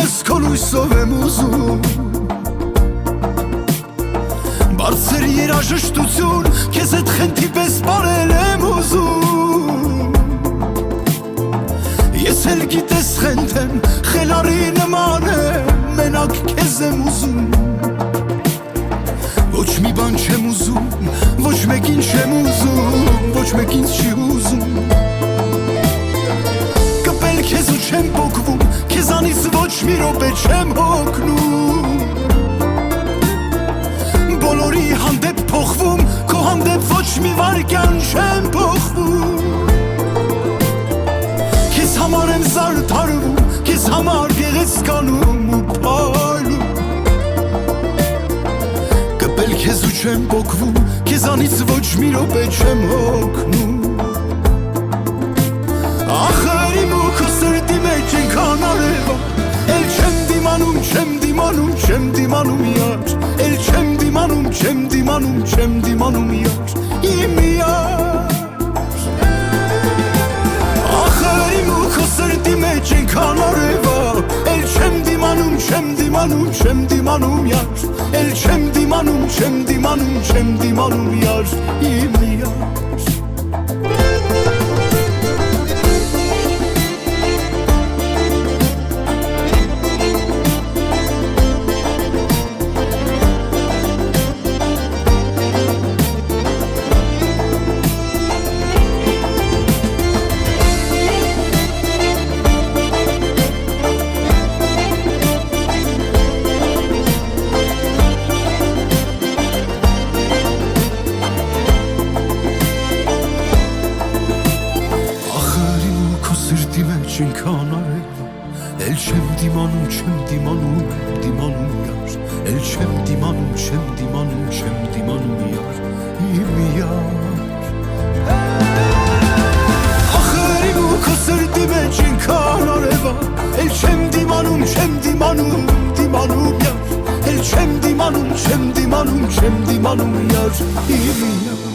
անես քո լույսով եմ ուզում Բարձր երաժշտություն Քեզ հետ խենթի պես պարել եմ ուզում Ես էլ գիտես խենթ եմ Խելարի նման եմ Մենակ քեզ եմ ուզում Ոչ մի բան չեմ ուզում Ոչ մեկին չեմ ուզում Ոչ մեկին չի ուզում Կպել քեզ ու չեմ պոկվում Քեզանից ոչ մի րոպե չեմ հոգնում Բոլորի հանդեպ փոխվում Քո հանդեպ ոչ մի վարկյան չեմ փոխվում Քեզ համար եմ զարդարվում Քեզ համար գեղեցկանում ու փայլում Կպել քեզ ու չեմ պոկվում Քեզանից ոչ մի րոպե չեմ հոգնում Ախր իմ ու քո սրտի մեջ ենքան արևա Էլ չեմ դիմանում, չեմ դիմանում, չեմ դիմանում յար Էլ չեմ դիմանում, չեմ դիմանում, չեմ դիմանում յար Իմ յար Ախր իմ ու քո սրտի մեջ ենքան արևա Էլ չեմ դիմանում, չեմ դիմանում, չեմ դիմանում յար Էլ չեմ դիմանում, չեմ դիմանում, չեմ դիմանում յար Իմ յար Ինչքան արևա Էլ չեմ դիմանում, չեմ դիմանում, դիմանում յար Էլ չեմ դիմանում, չեմ դիմանում, չեմ դիմանում յար Իմ յար Ախր իմ ու քո սրտի մեջ ինչքան արևա Էլ չեմ դիմանում, չեմ դիմանում, դիմանում յար Էլ չեմ դիմանում, չեմ դիմանում, չեմ դիմանում յար Իմ յար